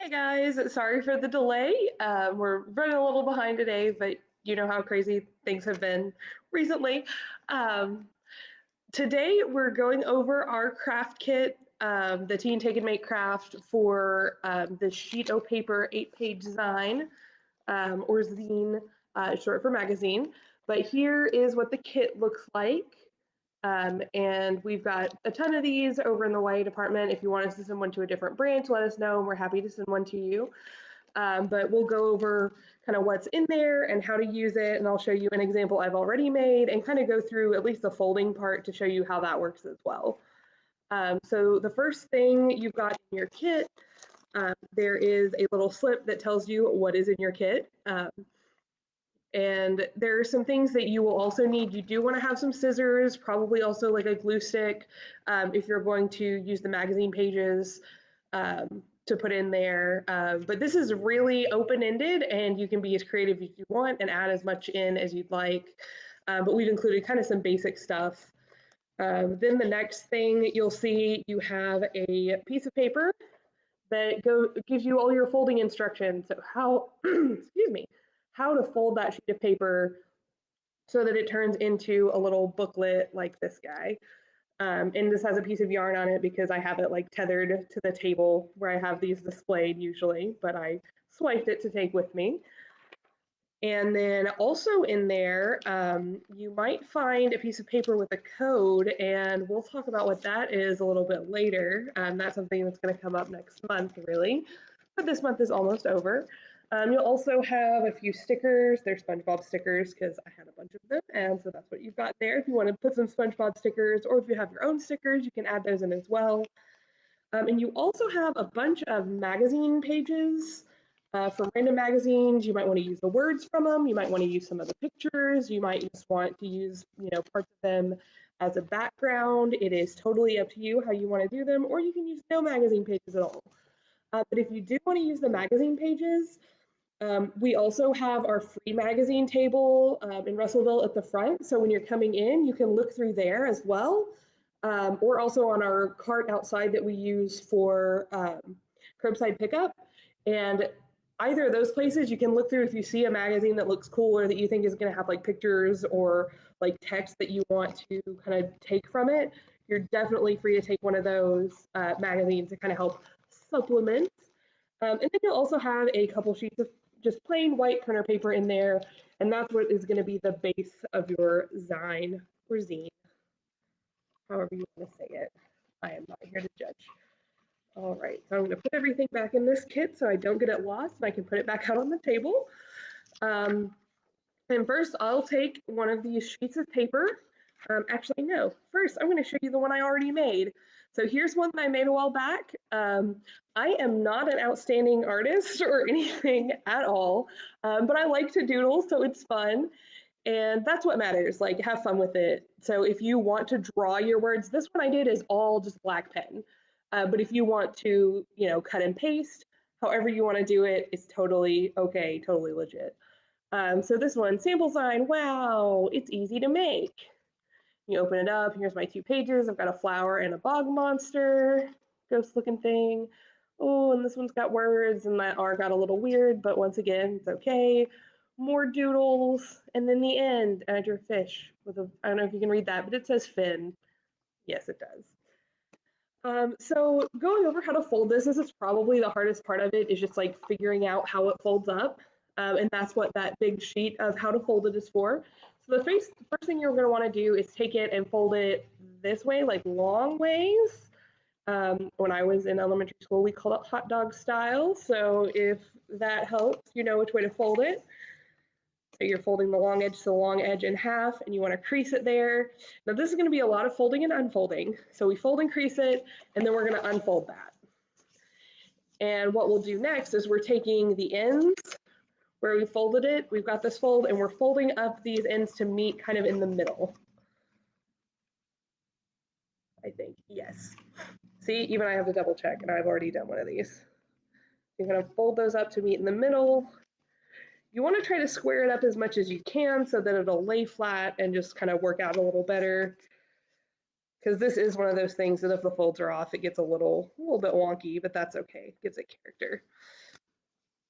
Hey guys, sorry for the delay. We're running a little behind today, but you know how crazy things have been recently. Um, Today we're going over our craft kit, the Teen Take and Make craft for the sheet o' paper 8-page Zine, or Zine, short for magazine. But here is what the kit looks like. And we've got a ton of these over in the YA department. If you want us to send one to a different branch, let us know, and we're happy to send one to you. But we'll go over kind of what's in there and how to use it, and I'll show you an example I've already made and kind of go through at least the folding part to show you how that works as well. So the first thing you've got in your kit, there is a little slip that tells you what is in your kit. And there are some things that you will also need. You do want to have some scissors, probably also like a glue stick, if you're going to use the magazine pages to put in there. But this is really open-ended, and you can be as creative as you want and add as much in as you'd like. But we've included kind of some basic stuff. Then the next thing you'll see, you have a piece of paper that gives you all your folding instructions. So how, excuse me, how to fold that sheet of paper so that it turns into a little booklet like this guy. And this has a piece of yarn on it because I have it like tethered to the table where I have these displayed usually, but I swiped it to take with me. And then also in there, you might find a piece of paper with a code, and we'll talk about what that is a little bit later. That's something that's going to come up next month, really, but this month is almost over. You'll also have a few stickers. They're SpongeBob stickers because I had a bunch of them, and so that's what you've got there. If you want to put some SpongeBob stickers, or if you have your own stickers, you can add those in as well. And you also have a bunch of magazine pages for random magazines. You might want to use the words from them. You might want to use some of the pictures. You might just want to use, parts of them as a background. It is totally up to you how you want to do them, or you can use no magazine pages at all. But if you do want to use the magazine pages, we also have our free magazine table in Russellville at the front. So when you're coming in, you can look through there as well. Or also on our cart outside that we use for curbside pickup. And either of those places, you can look through if you see a magazine that looks cool or that you think is going to have like pictures or like text that you want to kind of take from it. You're definitely free to take one of those magazines to kind of help supplement. And then you'll also have a couple sheets of just plain white printer paper in there, and that's what is going to be the base of your Zine or Zine, however you want to say it. I am not here to judge. All right, so I'm going to put everything back in this kit so I don't get it lost and I can put it back out on the table. And first, I'll take one of these sheets of paper. Actually, no. First, I'm going to show you the one I already made. So here's one that I made a while back. I am not an outstanding artist or anything at all, but I like to doodle, so it's fun. And that's what matters, like have fun with it. So if you want to draw your words, this one I did is all just black pen. But if you want to, cut and paste, however you want to do it, it's totally okay, totally legit. So this one, sample sign, wow, it's easy to make. You open it up, here's my 2 pages. I've got a flower and a bog monster, ghost looking thing. Oh, and this one's got words, and that R got a little weird, but once again, it's okay. More doodles, and then the end, add your fish with a, I don't know if you can read that, but it says fin. Yes, it does. So going over how to fold this is probably the hardest part of it, is just like figuring out how it folds up. And that's what that big sheet of how to fold it is for. So the first thing you're going to want to do is take it and fold it this way, like long ways. When I was in elementary school, we called it hot dog style. So if that helps, you know which way to fold it. So you're folding the long edge to the long edge in half, and you want to crease it there. Now this is going to be a lot of folding and unfolding. So we fold and crease it, and then we're going to unfold that. And what we'll do next is we're taking the ends where we folded it, we've got this fold, and we're folding up these ends to meet kind of in the middle. I think, yes. See, even I have to double check, and I've already done one of these. You're going to fold those up to meet in the middle. You want to try to square it up as much as you can so that it'll lay flat and just kind of work out a little better. because this is one of those things that if the folds are off, it gets a little bit wonky, but that's okay. It gives it character.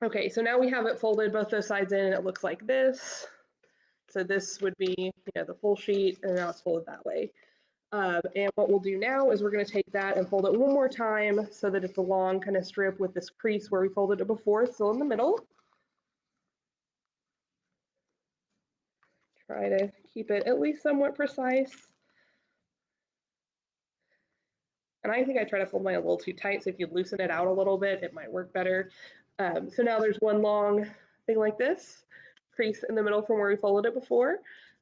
Okay, so now we have it folded both those sides in, and it looks like this. So this would be, the full sheet, and now it's folded that way. And what we'll do now is we're going to take that and fold it one more time so that it's a long kind of strip with this crease where we folded it before, still in the middle. Try to keep it at least somewhat precise. And I think I try to fold mine a little too tight, so if you loosen it out a little bit, it might work better. So now there's one long thing like this, crease in the middle from where we folded it before.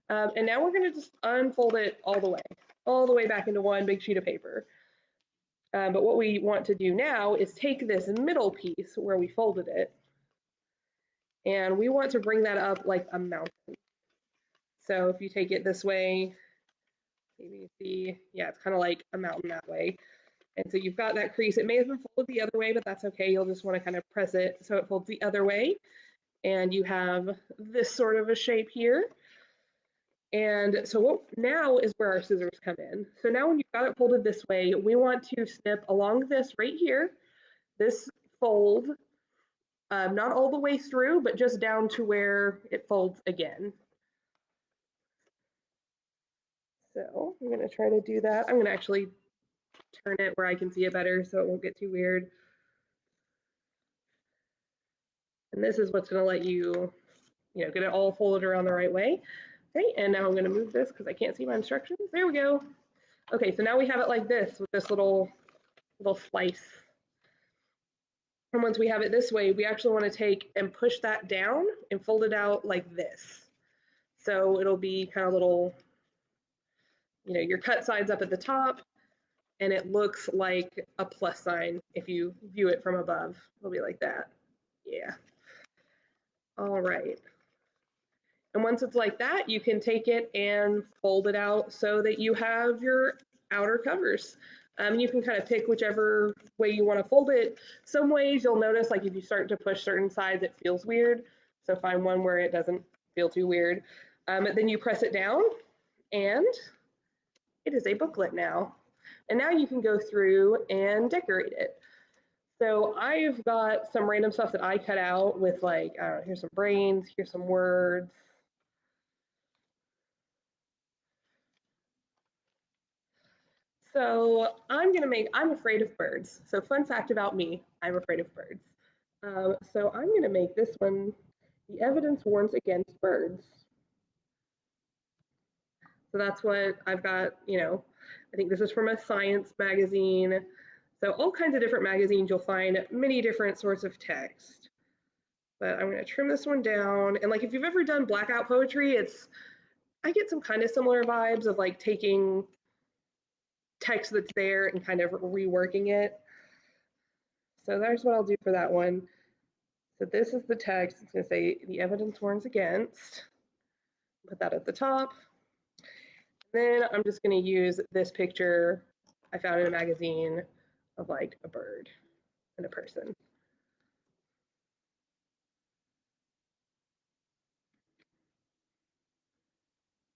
And now we're going to just unfold it all the way back into one big sheet of paper. But what we want to do now is take this middle piece where we folded it, and we want to bring that up like a mountain. So if you take it this way, maybe you see, yeah, it's kind of like a mountain that way. And so you've got that crease. It may have been folded the other way, but that's okay. You'll just want to kind of press it so it folds the other way. And you have this sort of a shape here. And so what now is where our scissors come in. So now when you've got it folded this way, we want to snip along this right here, this fold, not all the way through, but just down to where it folds again. So I'm going to try to do that. I'm going to actually turn it where I can see it better so it won't get too weird. And this is what's going to let you, get it all folded around the right way. Okay, and now I'm going to move this because I can't see my instructions. There we go. Okay, so now we have it like this with this little slice. And once we have it this way, we actually want to take and push that down and fold it out like this. So it'll be kind of little, your cut sides up at the top, and it looks like a plus sign if you view it from above. It'll be like that. Yeah. All right. And once it's like that, you can take it and fold it out so that you have your outer covers. You can kind of pick whichever way you want to fold it. Some ways you'll notice, like if you start to push certain sides, it feels weird. So find one where it doesn't feel too weird. But then you press it down, and it is a booklet now. And now you can go through and decorate it. So I've got some random stuff that I cut out with, like, I don't know, here's some brains, here's some words. So I'm afraid of birds. So fun fact about me, I'm afraid of birds. So I'm gonna make this one, the evidence warns against birds. So that's what I've got, I think this is from a science magazine. So all kinds of different magazines, you'll find many different sorts of text. But I'm gonna trim this one down. And like, if you've ever done blackout poetry, I get some kind of similar vibes of like taking text that's there and kind of reworking it. So there's what I'll do for that one. So this is the text. It's going to say the evidence warns against. Put that at the top. Then I'm just going to use this picture I found in a magazine of like a bird and a person.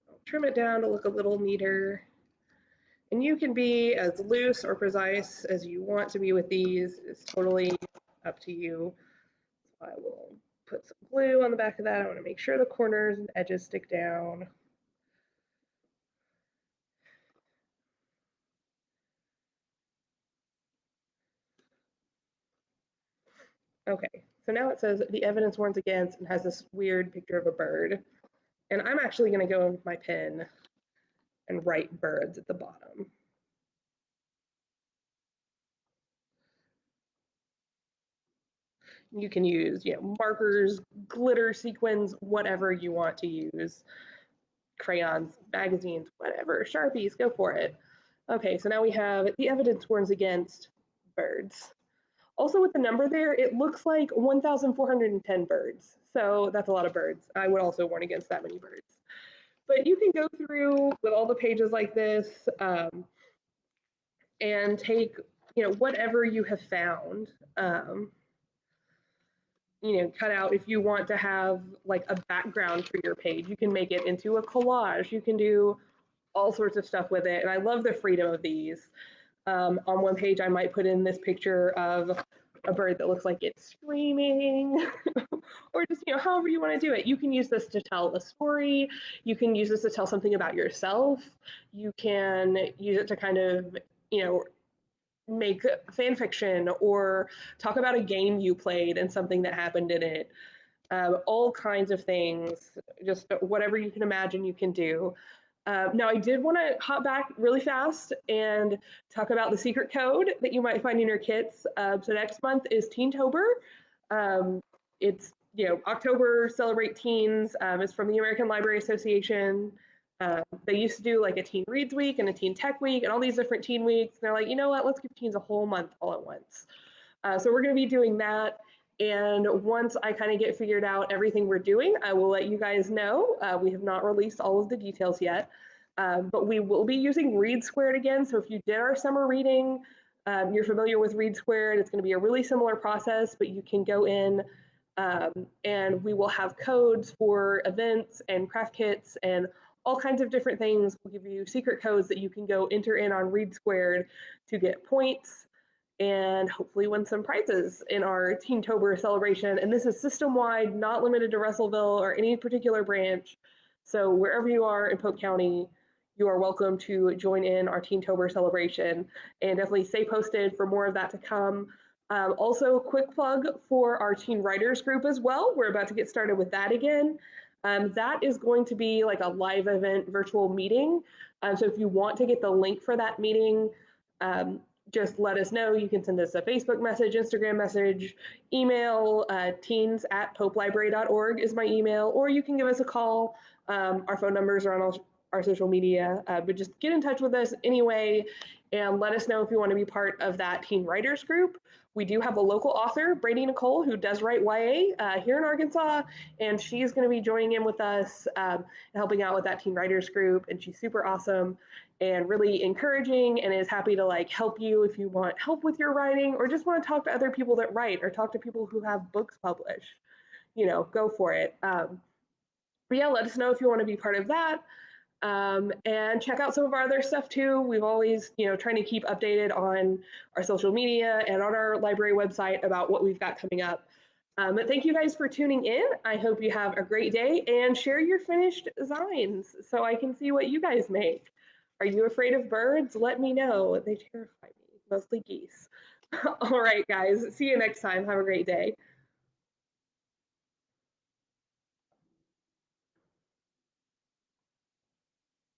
I'll trim it down to look a little neater. And you can be as loose or precise as you want to be with these. It's totally up to you. I will put some glue on the back of that. I want to make sure the corners and edges stick down. Okay, so now it says the evidence warns against and has this weird picture of a bird. And I'm actually going to go with my pen and write birds at the bottom. You can use, markers, glitter, sequins, whatever you want to use. Crayons, magazines, whatever, Sharpies, go for it. Okay, so now we have the evidence warns against birds. Also with the number there, it looks like 1,410 birds. So that's a lot of birds. I would also warn against that many birds. But you can go through with all the pages like this and take, whatever you have found. Cut out if you want to have like a background for your page. You can make it into a collage. You can do all sorts of stuff with it. And I love the freedom of these. On one page, I might put in this picture of a bird that looks like it's screaming, or just, however you want to do it. You can use this to tell a story. You can use this to tell something about yourself. You can use it to kind of, make fan fiction or talk about a game you played and something that happened in it. All kinds of things, just whatever you can imagine you can do. Now, I did want to hop back really fast and talk about the secret code that you might find in your kits. So next month is Teentober. It's October, celebrate teens. It's from the American Library Association. They used to do like a Teen Reads Week and a Teen Tech Week and all these different teen weeks. They're like, you know what? Let's give teens a whole month all at once. So we're going to be doing that. And once I kind of get figured out everything we're doing, I will let you guys know. We have not released all of the details yet, but we will be using Read Squared again. So if you did our summer reading, you're familiar with Read Squared. It's going to be a really similar process, but you can go in and we will have codes for events and craft kits and all kinds of different things. We'll give you secret codes that you can go enter in on Read Squared to get points and hopefully win some prizes in our Teentober celebration. And this is system-wide, not limited to Russellville or any particular branch. So wherever you are in Polk County, you are welcome to join in our Teentober celebration, and definitely stay posted for more of that to come. Also, quick plug for our Teen Writers group as well. We're about to get started with that again. That is going to be like a live event virtual meeting. So if you want to get the link for that meeting, just let us know. You can send us a Facebook message, Instagram message, email. teens@popelibrary.org is my email, or you can give us a call. Our phone numbers are on all our social media, but just get in touch with us anyway and let us know if you want to be part of that Teen Writers group. We do have a local author, Brady Nicole, who does write YA here in Arkansas, and she's going to be joining in with us and helping out with that Teen Writers group, and she's super awesome and really encouraging and is happy to like help you if you want help with your writing or just want to talk to other people that write or talk to people who have books published. Go for it. But yeah, let us know if you want to be part of that. And check out some of our other stuff too. We've always, trying to keep updated on our social media and on our library website about what we've got coming up. But thank you guys for tuning in. I hope you have a great day and share your finished zines so I can see what you guys make. Are you afraid of birds? Let me know. They terrify me, mostly geese. All right, guys. See you next time. Have a great day.